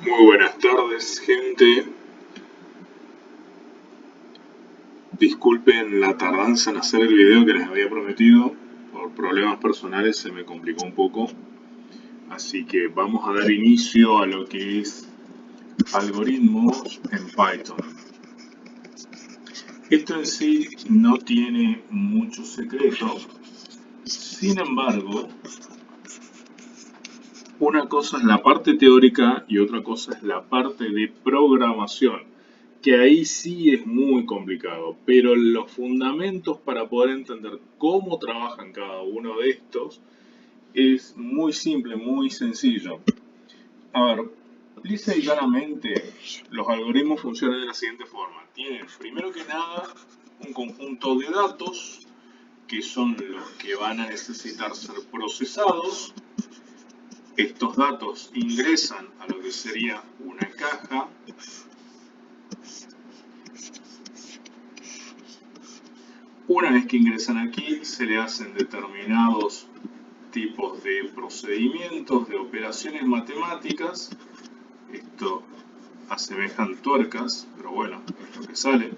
Muy buenas tardes, gente. Disculpen la tardanza en hacer el video que les había prometido. Por problemas personales se me complicó un poco. Así que vamos a dar inicio a lo que es algoritmos en Python. Esto en sí no tiene mucho secreto. Sin embargo, una cosa es la parte teórica y otra cosa es la parte de programación, que ahí sí es muy complicado, pero los fundamentos para poder entender cómo trabajan cada uno de estos es muy simple, muy sencillo. A ver, lisa y llanamente, los algoritmos funcionan de la siguiente forma. Tienen, primero que nada, un conjunto de datos, que son los que van a necesitar ser procesados. Estos datos ingresan a lo que sería una caja. Una vez que ingresan aquí, se le hacen determinados tipos de procedimientos, de operaciones matemáticas. Esto asemejan tuercas, pero bueno, es lo que sale.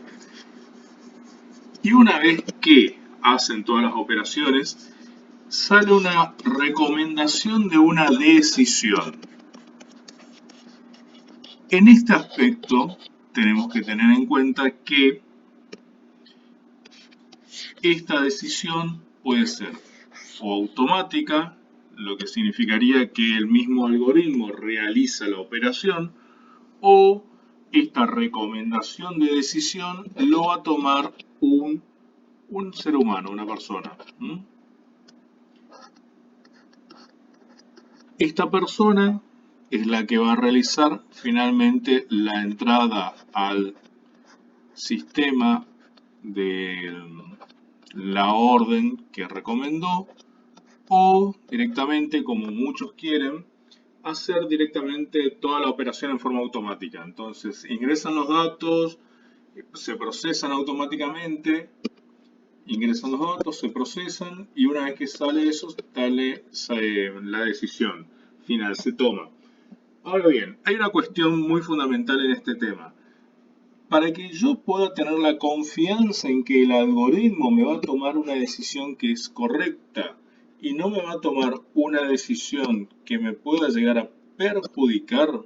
Y una vez que hacen todas las operaciones, sale una recomendación de una decisión. En este aspecto tenemos que tener en cuenta que esta decisión puede ser o automática, lo que significaría que el mismo algoritmo realiza la operación, o esta recomendación de decisión lo va a tomar un ser humano, una persona. Esta persona es la que va a realizar finalmente la entrada al sistema de la orden que recomendó, o directamente, como muchos quieren, hacer directamente toda la operación en forma automática. Entonces ingresan los datos, se procesan automáticamente, ingresan los datos, se procesan y una vez que sale eso, sale la decisión final, se toma. Ahora bien, hay una cuestión muy fundamental en este tema. Para que yo pueda tener la confianza en que el algoritmo me va a tomar una decisión que es correcta y no me va a tomar una decisión que me pueda llegar a perjudicar,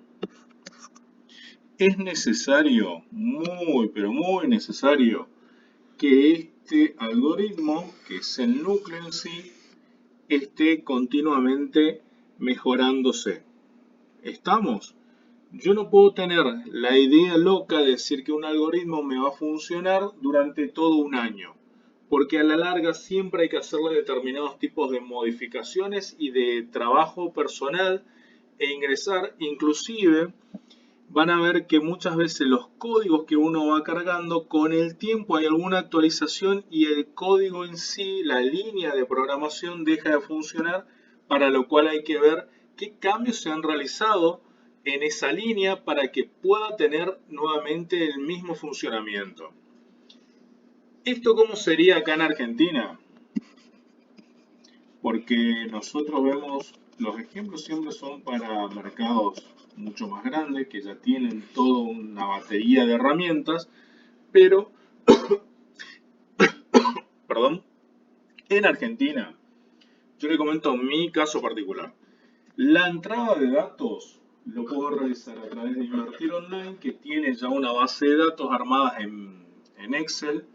es necesario, muy pero muy necesario, que este algoritmo, que es el núcleo en sí, esté continuamente mejorándose. ¿Estamos? Yo no puedo tener la idea loca de decir que un algoritmo me va a funcionar durante todo un año, porque a la larga siempre hay que hacerle determinados tipos de modificaciones y de trabajo personal e ingresar. Inclusive van a ver que muchas veces los códigos que uno va cargando, con el tiempo hay alguna actualización y el código en sí, la línea de programación, deja de funcionar, para lo cual hay que ver qué cambios se han realizado en esa línea para que pueda tener nuevamente el mismo funcionamiento. ¿Esto cómo sería acá en Argentina? Porque nosotros vemos, los ejemplos siempre son para mercados mucho más grandes, que ya tienen toda una batería de herramientas, pero, perdón, en Argentina, yo le comento mi caso particular. La entrada de datos lo puedo realizar a través de Invertir Online, que tiene ya una base de datos armadas en Excel,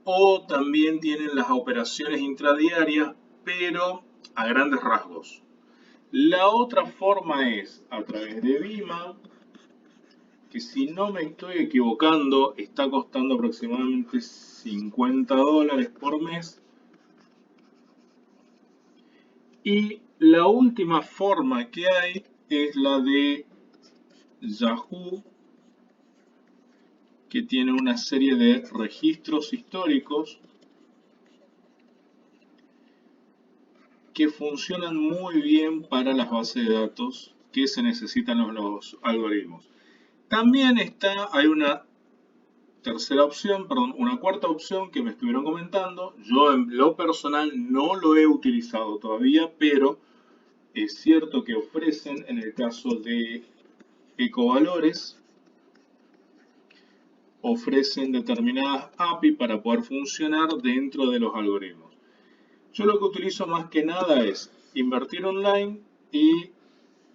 o también tienen las operaciones intradiarias, pero a grandes rasgos. La otra forma es a través de Vima, que si no me estoy equivocando, está costando aproximadamente $50 por mes. Y la última forma que hay es la de Yahoo, que tiene una serie de registros históricos que funcionan muy bien para las bases de datos que se necesitan los algoritmos. También hay una tercera opción, perdón, una cuarta opción que me estuvieron comentando. Yo en lo personal no lo he utilizado todavía, pero es cierto que ofrecen, en el caso de ecovalores ofrecen determinadas API para poder funcionar dentro de los algoritmos. Yo lo que utilizo más que nada es Invertir Online y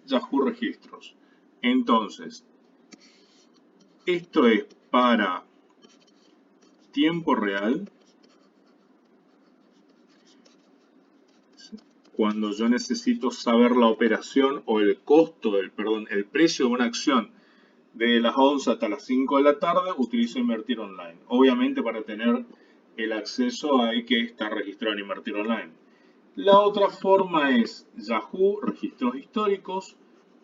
Yahoo Registros. Entonces, esto es para tiempo real, cuando yo necesito saber la operación o el costo, el precio de una acción de las 11 hasta las 5 de la tarde, utilizo Invertir Online. Obviamente para tener el acceso hay que estar registrado en Invertir Online. La otra forma es Yahoo Registros Históricos,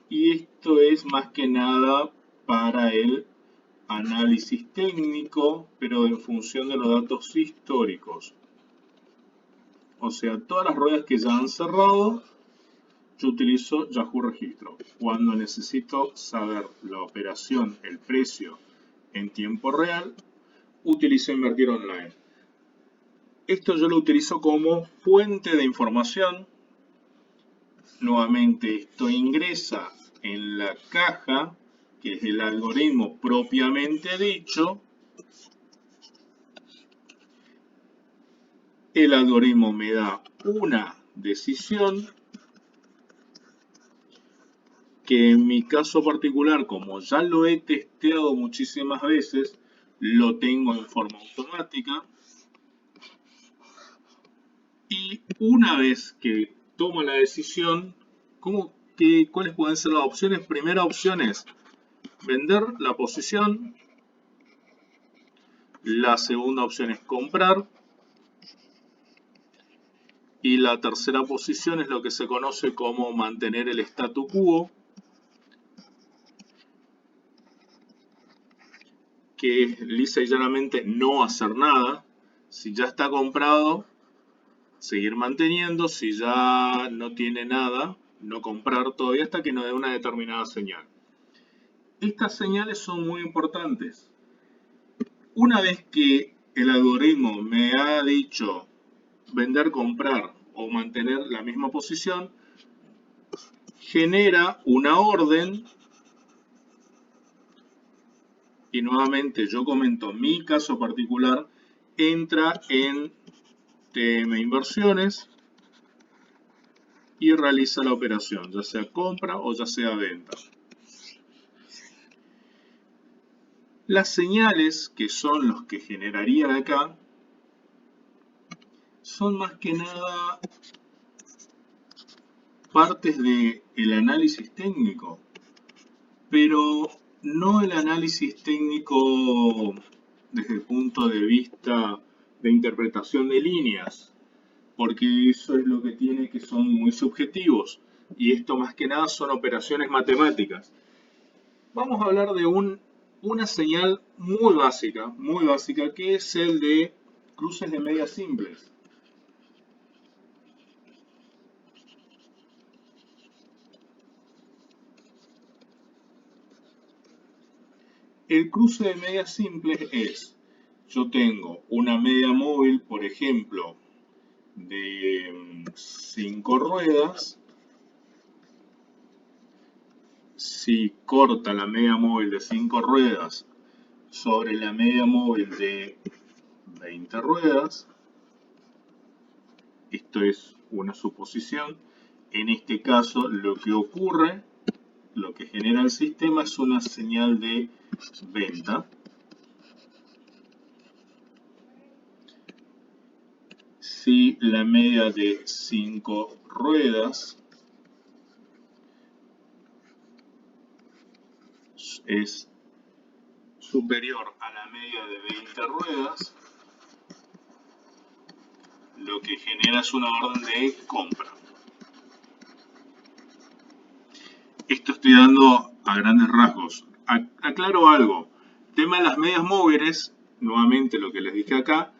y esto es más que nada para el análisis técnico, pero en función de los datos históricos. O sea, todas las ruedas que ya han cerrado, yo utilizo Yahoo Registro. Cuando necesito saber la operación, el precio en tiempo real, utilizo Invertir Online. Esto yo lo utilizo como fuente de información. Nuevamente, esto ingresa en la caja, que es el algoritmo propiamente dicho. El algoritmo me da una decisión que en mi caso particular, como ya lo he testeado muchísimas veces, lo tengo en forma automática. Y una vez que tomo la decisión, ¿cuáles pueden ser las opciones? Primera opción es vender la posición. La segunda opción es comprar. Y la tercera posición es lo que se conoce como mantener el statu quo, que es lisa y llanamente no hacer nada. Si ya está comprado, seguir manteniendo. Si ya no tiene nada, no comprar todavía hasta que nos dé una determinada señal. Estas señales son muy importantes. Una vez que el algoritmo me ha dicho vender, comprar o mantener la misma posición, genera una orden. Y nuevamente yo comento mi caso particular, entra en TM Inversiones y realiza la operación, ya sea compra o ya sea venta. Las señales, que son los que generarían acá, son más que nada partes del análisis técnico, pero no el análisis técnico desde el punto de vista de interpretación de líneas, porque eso es lo que tiene, que son muy subjetivos, y esto más que nada son operaciones matemáticas. Vamos a hablar de una señal muy básica, que es el de cruces de medias simples. El cruce de medias simples es, yo tengo una media móvil, por ejemplo, de 5 ruedas. Si corta la media móvil de 5 ruedas sobre la media móvil de 20 ruedas, esto es una suposición. En este caso, lo que ocurre, lo que genera el sistema es una señal de venta. Si la media de 5 ruedas es superior a la media de 20 ruedas, lo que genera es una orden de compra. Esto estoy dando a grandes rasgos. Aclaro algo. El tema de las medias móviles, nuevamente lo que les dije acá,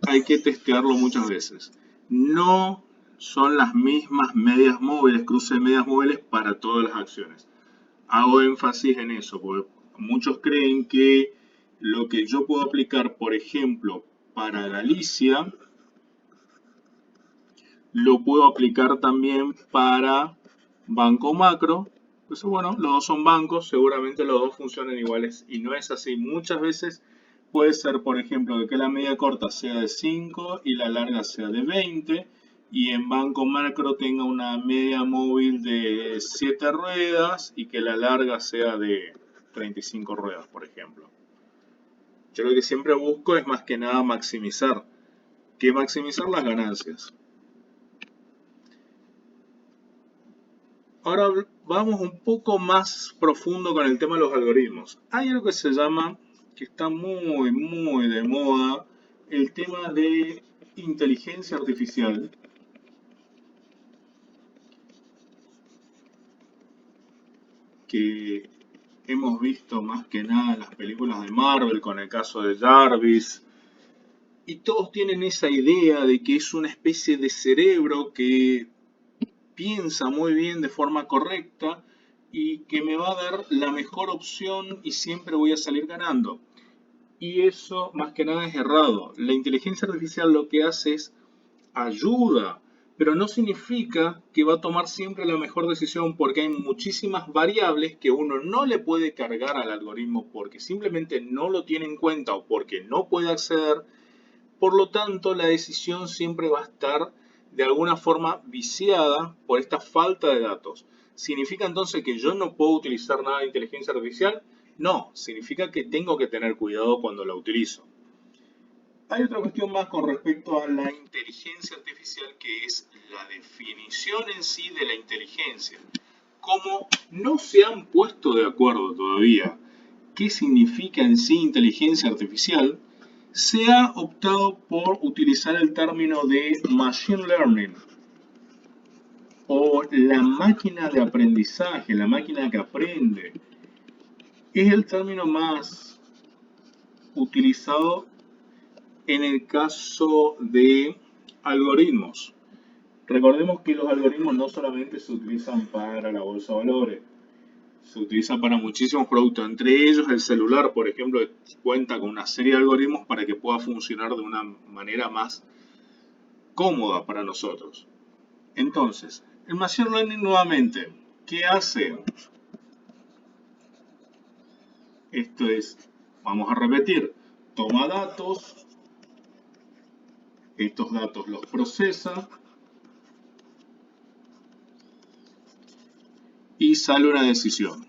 hay que testearlo muchas veces. No son las mismas medias móviles, cruce de medias móviles para todas las acciones. Hago énfasis en eso, porque muchos creen que lo que yo puedo aplicar, por ejemplo, para Galicia, lo puedo aplicar también para Banco Macro Entonces, bueno, los dos son bancos, seguramente los dos funcionan iguales y no es así. Muchas veces puede ser, por ejemplo, de que la media corta sea de 5 y la larga sea de 20 y en banco macro tenga una media móvil de 7 ruedas y que la larga sea de 35 ruedas, por ejemplo. Yo lo que siempre busco es más que nada maximizar, que maximizar las ganancias. Ahora vamos un poco más profundo con el tema de los algoritmos. Hay algo que se llama, que está muy de moda, el tema de inteligencia artificial, que hemos visto más que nada en las películas de Marvel, con el caso de Jarvis, y todos tienen esa idea de que es una especie de cerebro que piensa muy bien de forma correcta y que me va a dar la mejor opción y siempre voy a salir ganando. Y eso más que nada es errado. La inteligencia artificial lo que hace es ayuda, pero no significa que va a tomar siempre la mejor decisión porque hay muchísimas variables que uno no le puede cargar al algoritmo porque simplemente no lo tiene en cuenta o porque no puede acceder. Por lo tanto, la decisión siempre va a estar de alguna forma viciada por esta falta de datos. ¿Significa entonces que yo no puedo utilizar nada de inteligencia artificial? No, significa que tengo que tener cuidado cuando la utilizo. Hay otra cuestión más con respecto a la inteligencia artificial que es la definición en sí de la inteligencia. Como no se han puesto de acuerdo todavía qué significa en sí inteligencia artificial, se ha optado por utilizar el término de machine learning o la máquina de aprendizaje, la máquina que aprende. Es el término más utilizado en el caso de algoritmos. Recordemos que los algoritmos no solamente se utilizan para la bolsa de valores, se utiliza para muchísimos productos, entre ellos el celular, por ejemplo, cuenta con una serie de algoritmos para que pueda funcionar de una manera más cómoda para nosotros. Entonces, el Machine Learning nuevamente, ¿qué hace? Esto es, vamos a repetir, toma datos, estos datos los procesa y sale una decisión.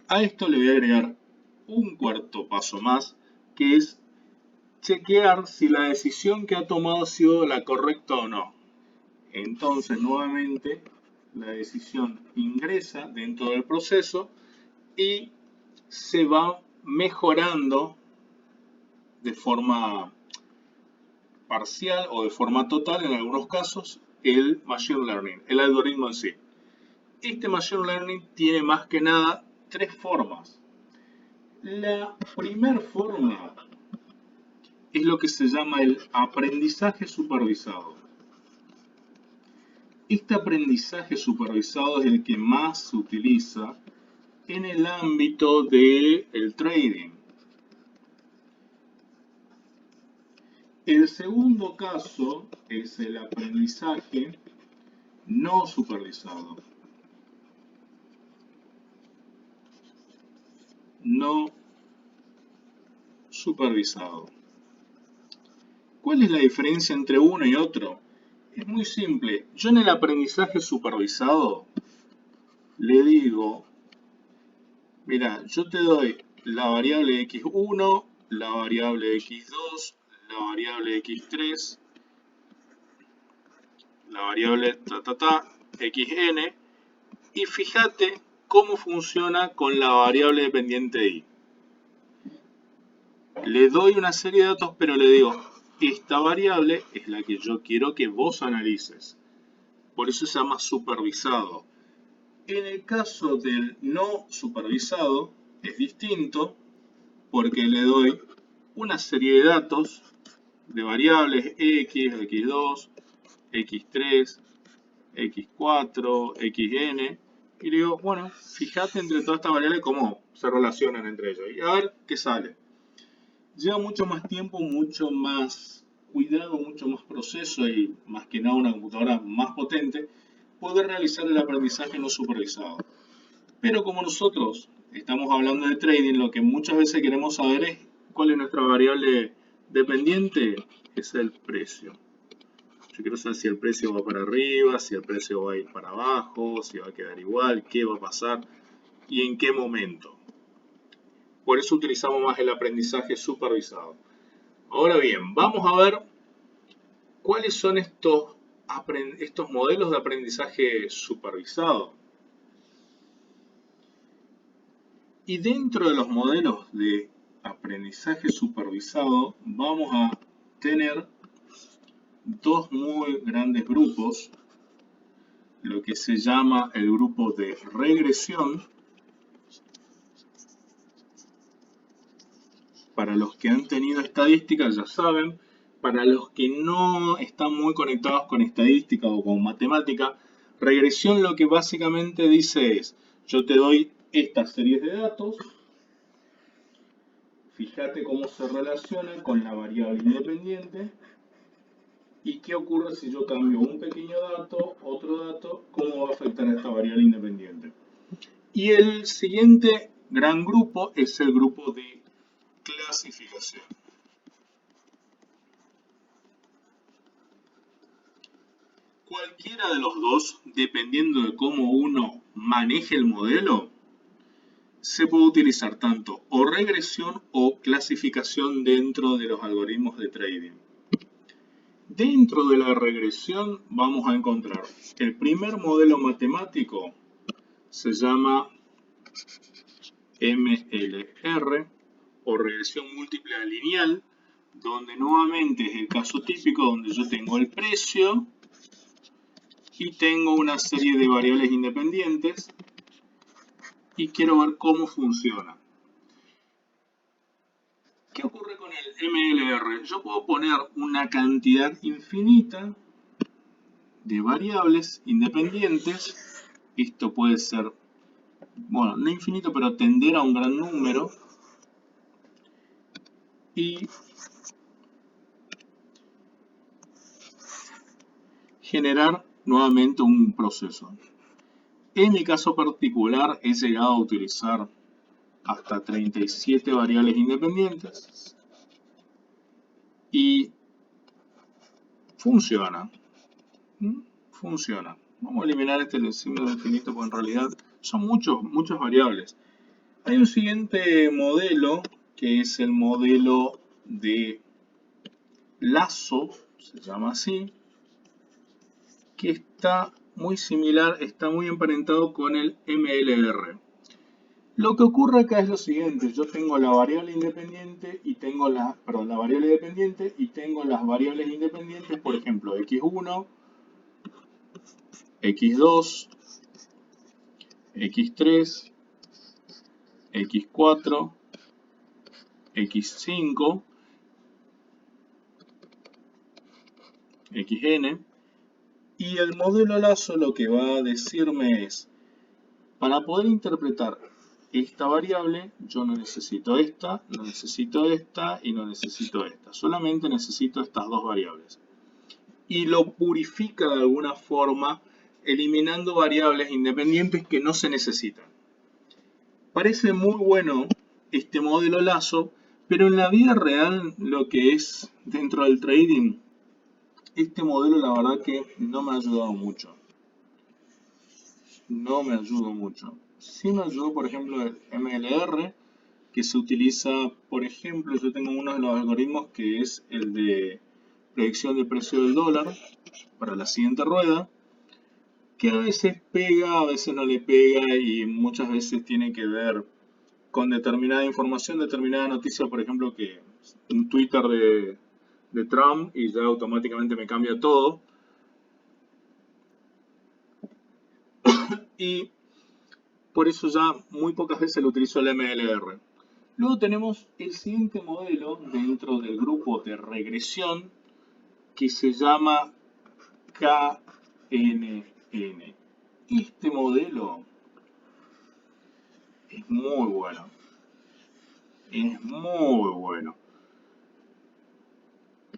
A esto le voy a agregar un cuarto paso más, que es chequear si la decisión que ha tomado ha sido la correcta o no. Entonces, nuevamente, la decisión ingresa dentro del proceso y se va mejorando de forma parcial o de forma total, en algunos casos, el Machine Learning, el algoritmo en sí. Este Machine Learning tiene más que nada tres formas. La primera forma es lo que se llama el aprendizaje supervisado. Este aprendizaje supervisado es el que más se utiliza en el ámbito del trading. El segundo caso es el aprendizaje no supervisado. No supervisado. ¿Cuál es la diferencia entre uno y otro? Es muy simple. Yo en el aprendizaje supervisado le digo, mira, yo te doy la variable x1, la variable x2, la variable x3, la variable xn, y fíjate cómo funciona con la variable dependiente y. Le doy una serie de datos, pero le digo, esta variable es la que yo quiero que vos analices. Por eso se llama supervisado. En el caso del no supervisado es distinto porque le doy una serie de datos de variables x, x2, x3, x4, xn y le digo, bueno, fíjate entre todas estas variables cómo se relacionan entre ellas y a ver qué sale. Lleva mucho más tiempo, mucho más cuidado, mucho más proceso y más que nada una computadora más potente, poder realizar el aprendizaje no supervisado. Pero como nosotros estamos hablando de trading, lo que muchas veces queremos saber es cuál es nuestra variable dependiente, es el precio. Yo quiero saber si el precio va para arriba, si el precio va a ir para abajo, si va a quedar igual, qué va a pasar y en qué momento. Por eso utilizamos más el aprendizaje supervisado. Ahora bien, vamos a ver cuáles son estos modelos de aprendizaje supervisado. Y dentro de los modelos de aprendizaje supervisado vamos a tener dos muy grandes grupos, lo que se llama el grupo de regresión. Para los que han tenido estadística ya saben, para los que no están muy conectados con estadística o con matemática, regresión lo que básicamente dice es, yo te doy estas series de datos, fíjate cómo se relaciona con la variable independiente y qué ocurre si yo cambio un pequeño dato, otro dato, cómo va a afectar a esta variable independiente. Y el siguiente gran grupo es el grupo de clasificación. Cualquiera de los dos, dependiendo de cómo uno maneje el modelo, se puede utilizar tanto o regresión o clasificación dentro de los algoritmos de trading. Dentro de la regresión vamos a encontrar el primer modelo matemático, se llama MLR o regresión múltiple lineal, donde nuevamente es el caso típico donde yo tengo el precio y tengo una serie de variables independientes y quiero ver cómo funciona. ¿Qué ocurre con el MLR? Yo puedo poner una cantidad infinita de variables independientes. Esto puede ser, bueno, no infinito, pero tender a un gran número. Y generar nuevamente un proceso. En mi caso particular he llegado a utilizar hasta 37 variables independientes y funciona. Funciona. Vamos a eliminar este símbolo infinito porque en realidad son muchas variables. Hay un siguiente modelo que es el modelo de lazo, se llama así, que está muy similar, está muy emparentado con el MLR. Lo que ocurre acá es lo siguiente, yo tengo la variable independiente y tengo la variable dependiente y tengo las variables independientes, por ejemplo, x1, x2, x3, x4, x5, xn, y el modelo lazo lo que va a decirme es, para poder interpretar esta variable, yo no necesito esta, no necesito esta y no necesito esta. Solamente necesito estas dos variables. Y lo purifica de alguna forma, eliminando variables independientes que no se necesitan. Parece muy bueno este modelo lazo, pero en la vida real, lo que es dentro del trading, este modelo la verdad que no me ha ayudado mucho. No me ayudó mucho. Sí me ayudó, por ejemplo, el MLR, que se utiliza, por ejemplo, yo tengo uno de los algoritmos que es el de predicción del precio del dólar para la siguiente rueda, que a veces pega, a veces no le pega y muchas veces tiene que ver con determinada información, determinada noticia, por ejemplo, que un Twitter de Trump y ya automáticamente me cambia todo. Y por eso ya muy pocas veces lo utilizo el MLR. Luego tenemos el siguiente modelo dentro del grupo de regresión que se llama KNN. Este modelo es muy bueno. Es muy bueno.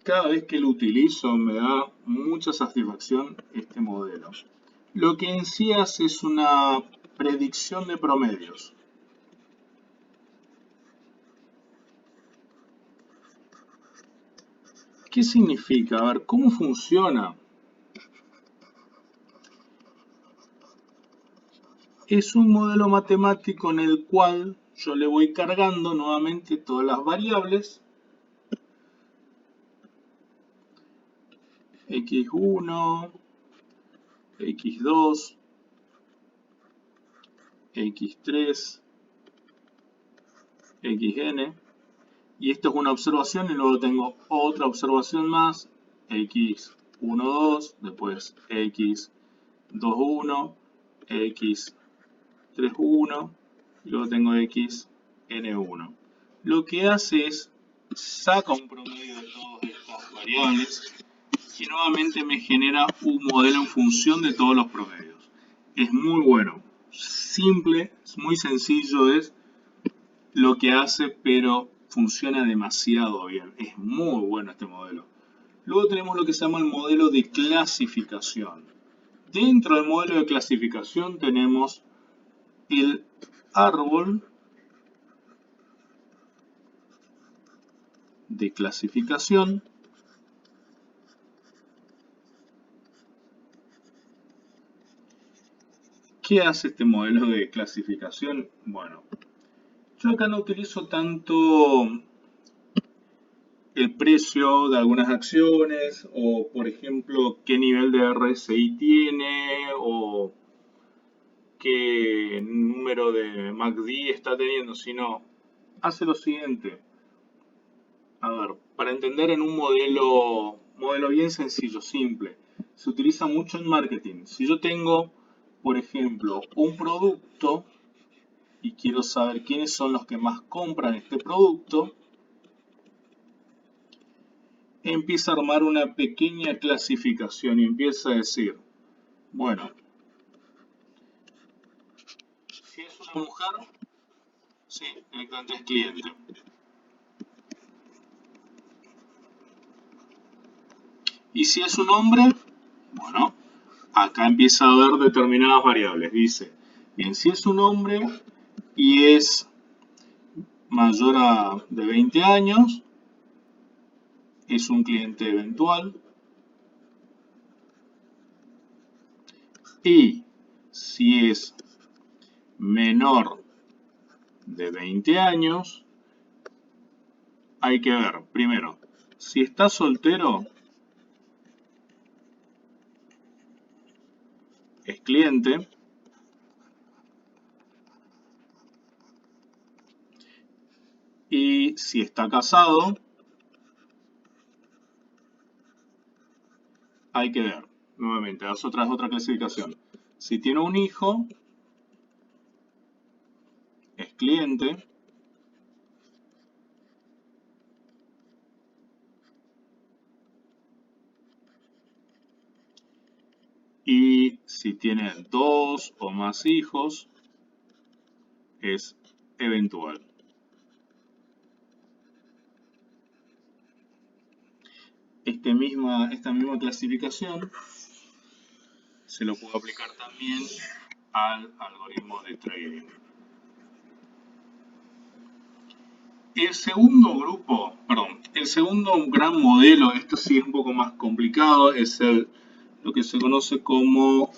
Cada vez que lo utilizo me da mucha satisfacción este modelo. Lo que en sí hace es una predicción de promedios. ¿Qué significa? A ver, ¿cómo funciona? Es un modelo matemático en el cual yo le voy cargando nuevamente todas las variables x1, x2, x3, xn, y esto es una observación y luego tengo otra observación más, x12, después x21, x31, y luego tengo xn1. Lo que hace es saca un promedio de todas estas variables y nuevamente me genera un modelo en función de todos los promedios. Es muy bueno, simple, es muy sencillo, es lo que hace, pero funciona demasiado bien. Es muy bueno este modelo. Luego tenemos lo que se llama el modelo de clasificación. Dentro del modelo de clasificación tenemos el árbol de clasificación. ¿Qué hace este modelo de clasificación? Bueno, yo acá no utilizo tanto el precio de algunas acciones o, por ejemplo, qué nivel de RSI tiene o qué número de MACD está teniendo, sino hace lo siguiente. A ver, para entender en un modelo bien sencillo, simple, se utiliza mucho en marketing. Si yo tengo, por ejemplo, un producto y quiero saber quiénes son los que más compran este producto, empieza a armar una pequeña clasificación y empieza a decir, bueno, si es una mujer, sí, directamente es cliente. Y si es un hombre, bueno, acá empieza a ver determinadas variables. Dice, bien, si es un hombre y es mayor a de 20 años, es un cliente eventual. Y si es menor de 20 años, hay que ver, primero, si está soltero, es cliente. Y si está casado, hay que ver. Nuevamente, es otra clasificación. Si tiene un hijo, es cliente. Y si tiene dos o más hijos, es eventual. Esta misma clasificación se lo puedo aplicar también al algoritmo de trading. El segundo gran modelo, esto sí es un poco más complicado, es lo que se conoce como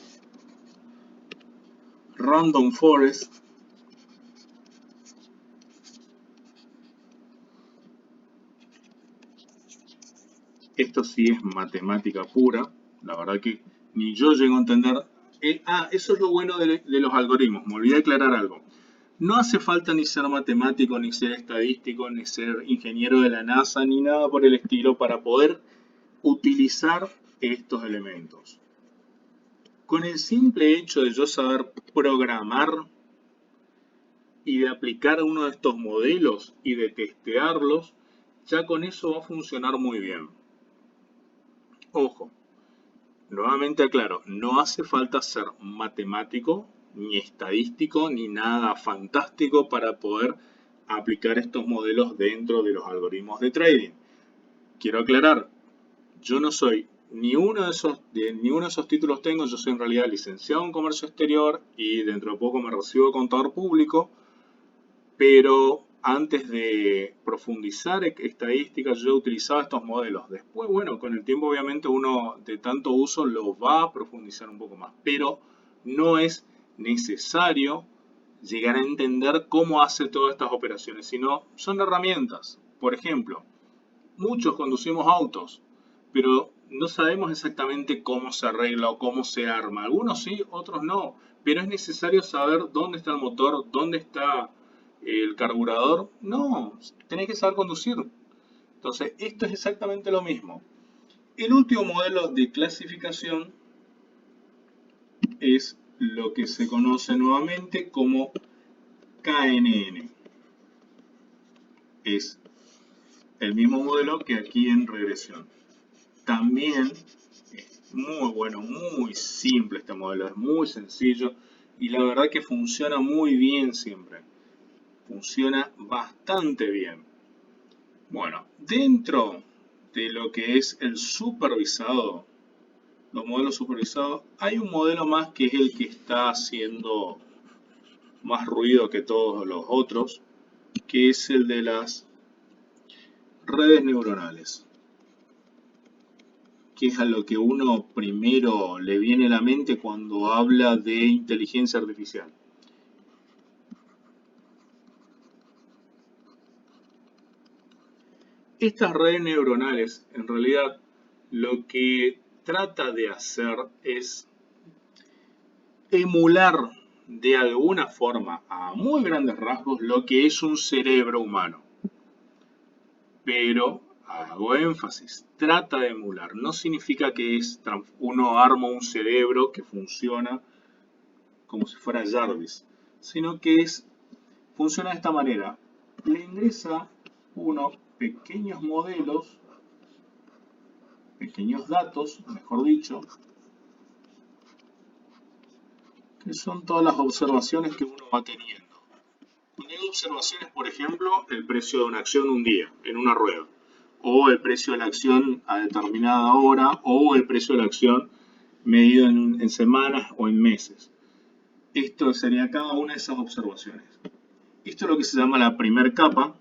Random Forest. Esto sí es matemática pura, la verdad que ni yo llego a entender. Eso es lo bueno de los algoritmos, me olvidé de aclarar algo. No hace falta ni ser matemático, ni ser estadístico, ni ser ingeniero de la NASA, ni nada por el estilo para poder utilizar estos elementos. Con el simple hecho de yo saber programar y de aplicar uno de estos modelos y de testearlos, ya con eso va a funcionar muy bien. Ojo, nuevamente aclaro, no hace falta ser matemático, ni estadístico, ni nada fantástico para poder aplicar estos modelos dentro de los algoritmos de trading. Quiero aclarar, yo no soy ni uno de esos títulos tengo. Yo soy en realidad licenciado en comercio exterior y dentro de poco me recibo de contador público, pero antes de profundizar estadísticas yo utilizaba estos modelos. Después, bueno, con el tiempo obviamente uno de tanto uso lo va a profundizar un poco más, pero no es necesario llegar a entender cómo hace todas estas operaciones, sino son herramientas. Por ejemplo, muchos conducimos autos, pero no sabemos exactamente cómo se arregla o cómo se arma. Algunos sí, otros no. Pero es necesario saber dónde está el motor, dónde está el carburador. No, tenés que saber conducir. Entonces, esto es exactamente lo mismo. El último modelo de clasificación es lo que se conoce nuevamente como KNN. Es el mismo modelo que aquí en regresión. También es muy bueno, muy simple este modelo, es muy sencillo y la verdad que funciona muy bien siempre. Funciona bastante bien. Bueno, dentro de lo que es el supervisado, los modelos supervisados, hay un modelo más que es el que está haciendo más ruido que todos los otros, que es el de las redes neuronales, que es a lo que uno primero le viene a la mente cuando habla de inteligencia artificial. Estas redes neuronales, en realidad, lo que trata de hacer es emular de alguna forma, a muy grandes rasgos, lo que es un cerebro humano. Pero, hago énfasis, trata de emular. No significa que uno arma un cerebro que funciona como si fuera Jarvis, sino que funciona de esta manera. Le ingresa unos pequeños modelos, pequeños datos, mejor dicho, que son todas las observaciones que uno va teniendo. Cuando hay observaciones, por ejemplo, el precio de una acción un día, en una rueda, o el precio de la acción a determinada hora, o el precio de la acción medido en semanas o en meses. Esto sería cada una de esas observaciones. Esto es lo que se llama la primera capa.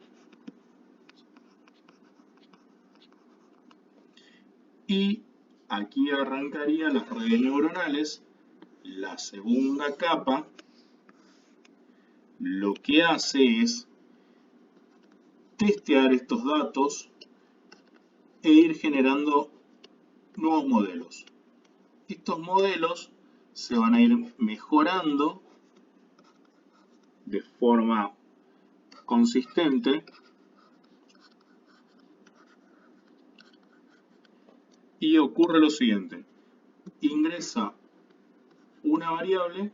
Y aquí arrancaría las redes neuronales. La segunda capa lo que hace es testear estos datos e ir generando nuevos modelos. Estos modelos se van a ir mejorando de forma consistente y ocurre lo siguiente. Ingresa una variable,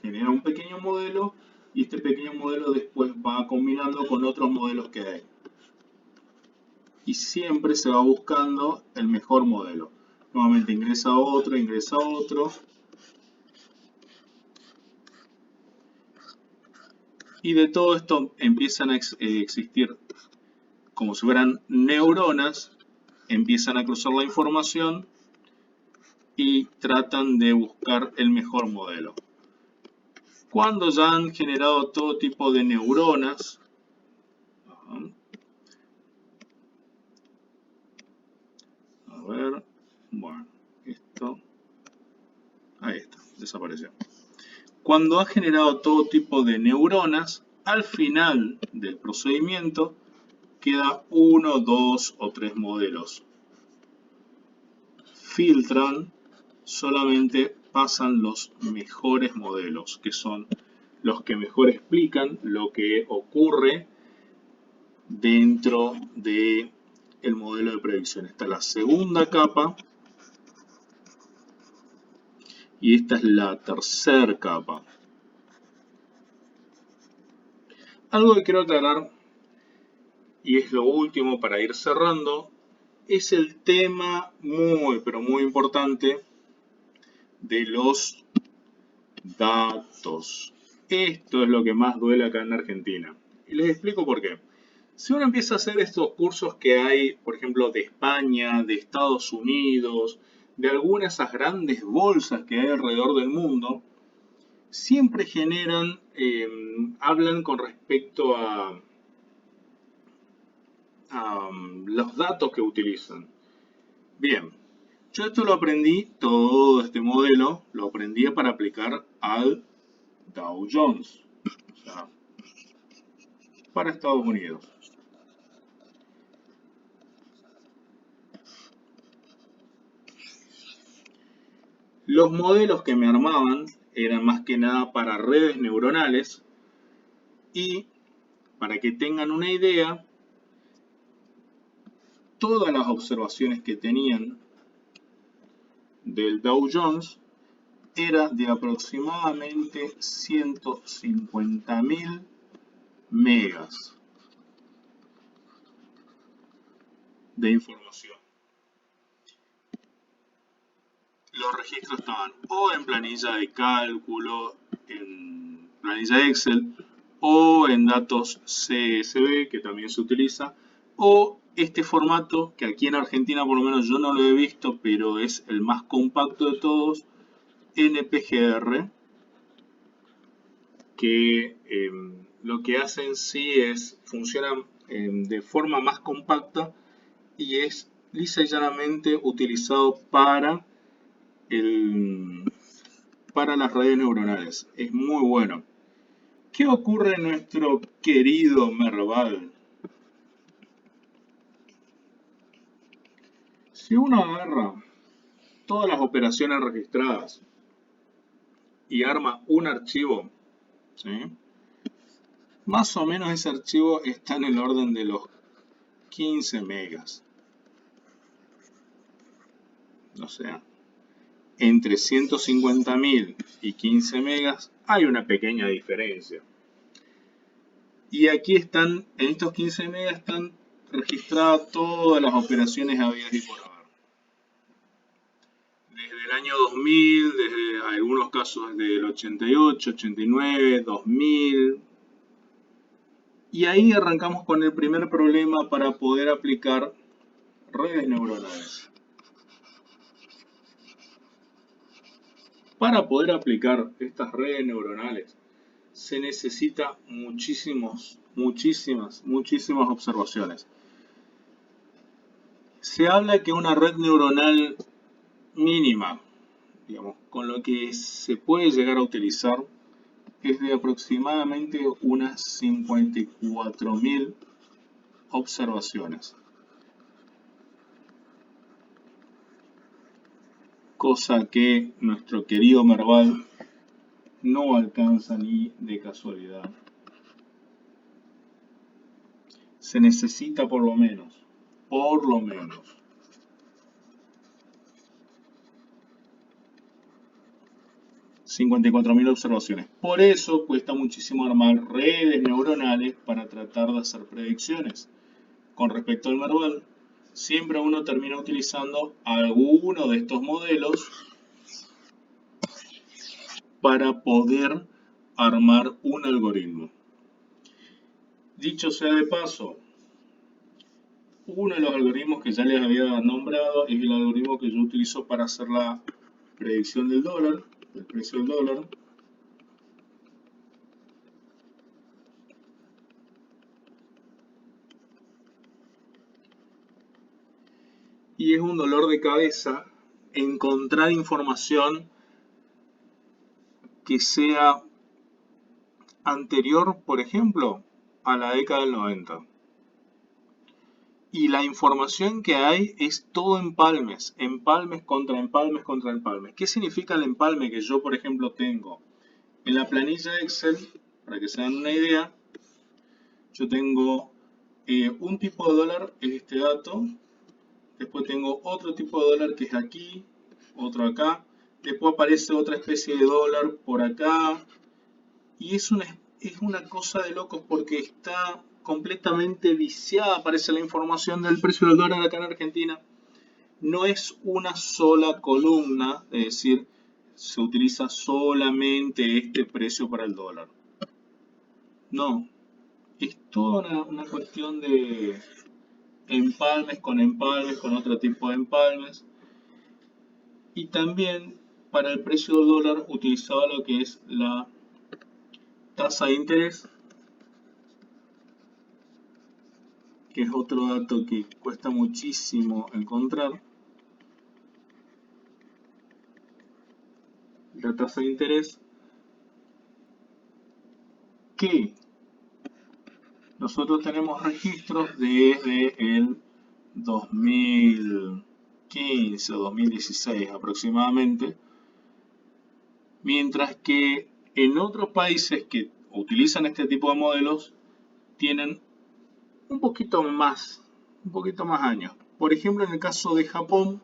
genera un pequeño modelo y este pequeño modelo después va combinando con otros modelos que hay. Y siempre se va buscando el mejor modelo. Nuevamente ingresa otro. Y de todo esto empiezan a existir como si fueran neuronas, empiezan a cruzar la información y tratan de buscar el mejor modelo. Cuando ya han generado todo tipo de neuronas, a ver, bueno, ahí está, desapareció. Cuando ha generado todo tipo de neuronas, al final del procedimiento queda 1, 2 o 3 modelos. Filtran, solamente pasan los mejores modelos, que son los que mejor explican lo que ocurre dentro del modelo de predicción. Esta es la segunda capa y esta es la tercera capa. Algo que quiero aclarar, y es lo último para ir cerrando, es el tema muy, pero muy importante de los datos. Esto es lo que más duele acá en Argentina. Y les explico por qué. Si uno empieza a hacer estos cursos que hay, por ejemplo, de España, de Estados Unidos, de algunas de esas grandes bolsas que hay alrededor del mundo, siempre generan, hablan con respecto a los datos que utilizan. Bien, yo esto lo aprendí, todo este modelo, lo aprendí para aplicar al Dow Jones, o sea, para Estados Unidos. Los modelos que me armaban eran más que nada para redes neuronales y, para que tengan una idea, todas las observaciones que tenían del Dow Jones era de aproximadamente 150.000 megas de información. Los registros estaban o en planilla de cálculo, en planilla de Excel, o en datos CSV, que también se utiliza, o este formato, que aquí en Argentina por lo menos yo no lo he visto, pero es el más compacto de todos, NPGR, que lo que hace en sí es, funciona de forma más compacta y es lisa y llanamente utilizado para las redes neuronales. Es muy bueno. ¿Qué ocurre en nuestro querido Merval? Si uno agarra todas las operaciones registradas y arma un archivo, ¿sí? Más o menos ese archivo está en el orden de los 15 megas. O sea, entre 150.000 y 15 megas hay una pequeña diferencia. Y aquí están, en estos 15 megas están registradas todas las operaciones habidas y por haber. Desde el año 2000, desde algunos casos desde el 88, 89, 2000. Y ahí arrancamos con el primer problema para poder aplicar redes neuronales. Para poder aplicar estas redes neuronales se necesita muchísimas observaciones. Se habla que una red neuronal mínima, digamos, con lo que se puede llegar a utilizar, es de aproximadamente unas 54.000 observaciones. Cosa que nuestro querido Merval no alcanza ni de casualidad. Se necesita por lo menos 54.000 observaciones. Por eso cuesta muchísimo armar redes neuronales para tratar de hacer predicciones. Con respecto al Merval, siempre uno termina utilizando alguno de estos modelos para poder armar un algoritmo. Dicho sea de paso, uno de los algoritmos que ya les había nombrado es el algoritmo que yo utilizo para hacer la predicción del dólar, del precio del dólar. Y es un dolor de cabeza encontrar información que sea anterior, por ejemplo, a la década del 90. Y la información que hay es todo empalmes contra empalmes contra empalmes. ¿Qué significa el empalme que yo, por ejemplo, tengo? En la planilla Excel, para que se den una idea, yo tengo un tipo de dólar, es este dato. Después tengo otro tipo de dólar que es aquí, otro acá. Después aparece otra especie de dólar por acá. Y es una cosa de locos porque está completamente viciada, aparece la información del precio del dólar acá en Argentina. No es una sola columna, es decir, se utiliza solamente este precio para el dólar. No, es toda una cuestión de empalmes, con otro tipo de empalmes. Y también para el precio del dólar utilizaba lo que es la tasa de interés, que es otro dato que cuesta muchísimo encontrar. La tasa de interés que nosotros tenemos registros desde el 2015 o 2016 aproximadamente, mientras que en otros países que utilizan este tipo de modelos tienen un poquito más años. Por ejemplo, en el caso de Japón,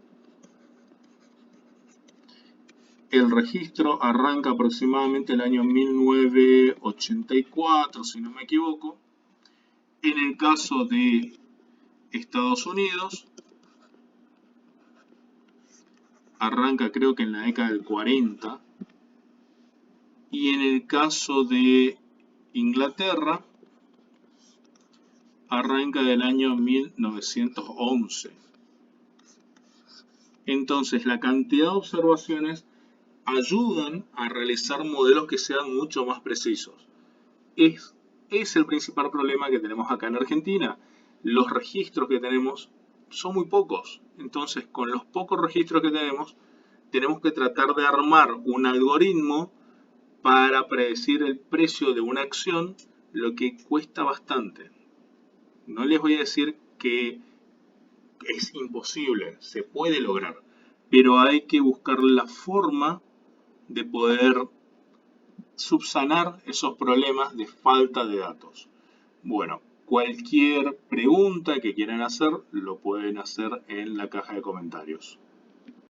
el registro arranca aproximadamente el año 1984, si no me equivoco. En el caso de Estados Unidos, arranca creo que en la década del 40. Y en el caso de Inglaterra, arranca del año 1911. Entonces, la cantidad de observaciones ayudan a realizar modelos que sean mucho más precisos. Es el principal problema que tenemos acá en Argentina. Los registros que tenemos son muy pocos. Entonces, con los pocos registros que tenemos que tratar de armar un algoritmo para predecir el precio de una acción, lo que cuesta bastante. No les voy a decir que es imposible, se puede lograr, pero hay que buscar la forma de poder subsanar esos problemas de falta de datos. Bueno, cualquier pregunta que quieran hacer, lo pueden hacer en la caja de comentarios.